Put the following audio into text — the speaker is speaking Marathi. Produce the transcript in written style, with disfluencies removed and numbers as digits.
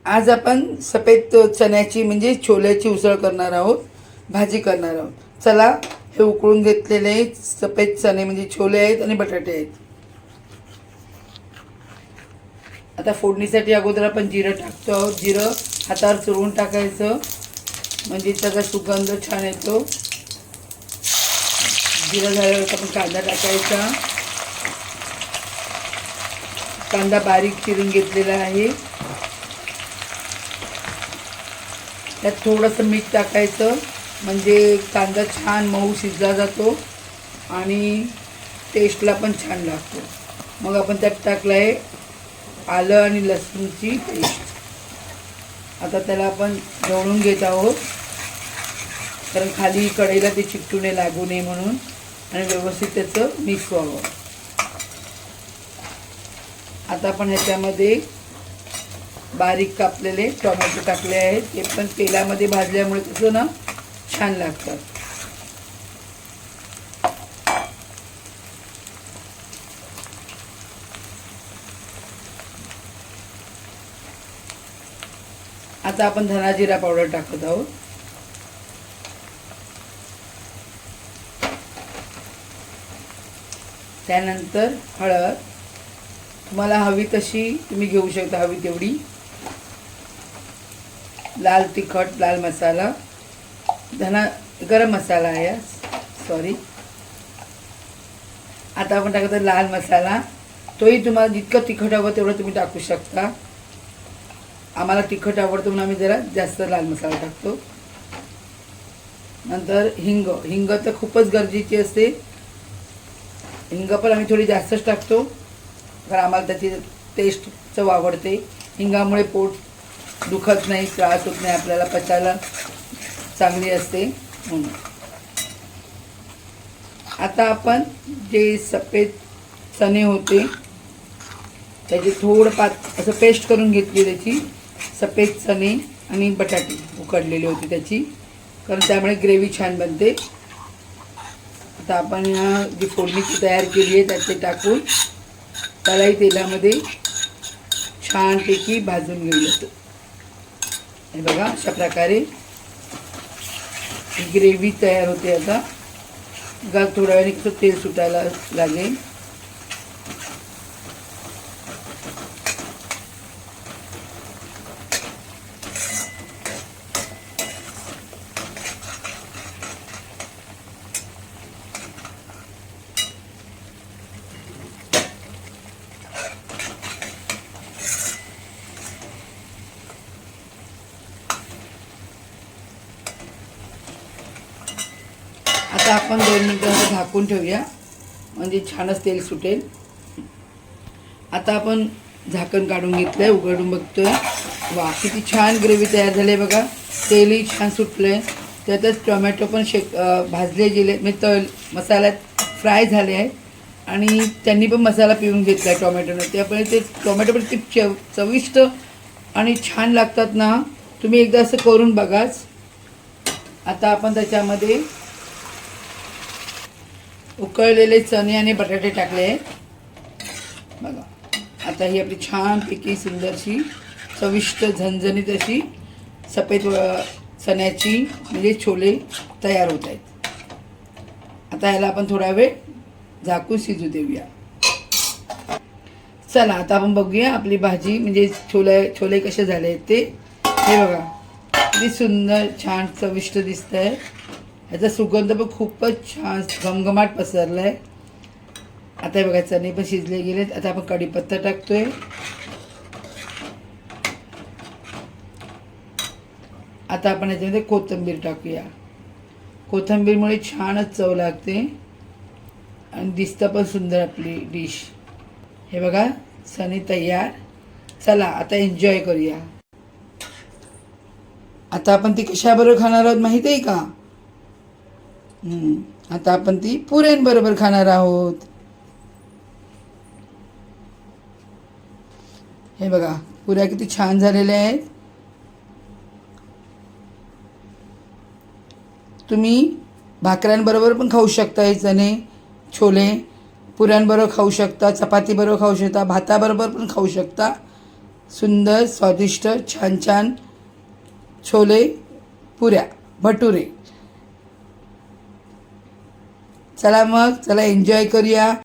आज आपण सफेद चण्याची म्हणजे छोल्याची उसळ करणार आहोत, भाजी करणार आहोत। चला, हे उकळून घेतलेले सफेद चणे म्हणजे छोले आहेत आणि बटाटे आहेत। आता फोडणीसाठी अगोदर आपण जिरं टाकतो आहोत। जिरं हातावर चुरून टाकायचं म्हणजे त्याचा सुगंध छान येतो। जिरं झाल्यावर आपण कांदा टाकायचा। कांदा बारीक चिरून घेतलेला आहे। त्यात थोडंसं मीठ टाकायचं म्हणजे कांदा छान मऊ शिजला जातो आणि टेस्टला पण छान लागतो। मग आपण त्यात टाकलं आहे आलं आणि लसूणची पेस्ट। आता त्याला आपण ढवळून घेत आहोत कारण खाली कढईला ते चिकटूने लागू नये म्हणून आणि व्यवस्थित त्याचं मिक्स व्हावं। आता आपण ह्याच्यामध्ये बारीक कापलेले टोमॅटो टाकले आहेत। ते पण तेलामध्ये भाजल्यामुळे कसं ना छान लागतात। आता आपण धना जिरा पावडर टाकत आहोत। त्यानंतर हळद तुम्हाला हवी तशी तुम्ही घेऊ शकता, हवी तेवढी। लाल तिखट, लाल मसाला, गरम मसाला आहे सॉरी। आता आपण टाकतो लाल मसाला, तोही तुम्हाला जितकं तिखट हवं तेवढं तुम्ही टाकू शकता। आम्हाला तिखट आवडतो म्हणून आम्ही जरा जास्त लाल मसाला टाकतो। नंतर हिंग तर खूपच गरजेची असते। हिंग पण आम्ही थोडी जास्तच टाकतो कारण आम्हाला त्याची टेस्ट चव आवडते। हिंगामुळे पोट दुखत नाही, त्रास होत नाही, आपल्याला पचायला चांगली असते म्हणून। आता आपण जे सफेद चणे होते त्याची थोडं असं पेस्ट करून घेतली त्याची। सफेद चणे आणि बटाटे उकडलेले होते त्याची, कारण त्यामुळे ग्रेव्ही छान बनते। आता आपण जी फोडणीची तयार केली आहे त्यात ते टाकून त्यालाही तेलामध्ये छानपैकी भाजून घेऊयात। हे बघा, अशा प्रकारे ग्रेव्ही तयार होते। आता थोड्या वेळाने कसं तेल सुटायला लागेल। आता आपण 2 मिनिटं झाकून ठेवूया म्हणजे छानच तेल सुटेल। आता आपण झाकण काढून घेतलंय, उघडून बघतोय। वा, किती छान ग्रेव्ही तयार झाली आहे बघा। तेलही छान सुटलंय, त्यातच टोमॅटो पण भाजले गेले म्हणजे मसाल्यात फ्राय झाले आहेत आणि त्यांनी पण मसाला पिऊन घेतला आहे टोमॅटोने। त्यामुळे ते टोमॅटो पण किती चविष्ट आणि छान लागतात ना। तुम्ही एकदा असं करून बघाच। आता आपण त्याच्यामध्ये उकळलेले चणे आणि बटाटे टाकले आहेत बघा। आता ही आपली छानपैकी सुंदरशी चविष्ट झणझणीत अशी सफेद चण्याची म्हणजे छोले तयार होत आहेत। आता ह्याला आपण थोडा वेळ झाकून शिजू देऊया। चला, आता आपण बघूया आपली भाजी म्हणजे छोले कसे झाले आहेत ते। हे बघा, किती सुंदर छान चविष्ट दिसत आहे। ह्याचा सुगंध पण खूपच छान घमघमाट पसरला आहे। आता हे बघा, चणे पण शिजले गेलेत। आता आपण कढीपत्ता टाकतोय। आता आपण ह्याच्यामध्ये कोथिंबीर टाकूया। कोथिंबीरमुळे छानच चव लागते आणि दिसतं पण सुंदर आपली डिश। हे बघा, चणे तयार। चला, आता एन्जॉय करूया। आता आपण ती कशाबरोबर खाणार आहोत माहिती आहे का? आता आपण ती पुऱ्यांबरोबर खाणार आहोत। हे बघा, पुऱ्या किती छान झालेल्या आहेत। तुम्ही भाकऱ्यांबरोबर पण खाऊ शकता हे चणे छोले। पुऱ्यांबरोबर खाऊ शकता, चपातीबरोबर खाऊ शकता, भाताबरोबर पण खाऊ शकता। सुंदर स्वादिष्ट छान छान छोले पुऱ्या भटुरे. चला मग, चला एन्जॉय करूया.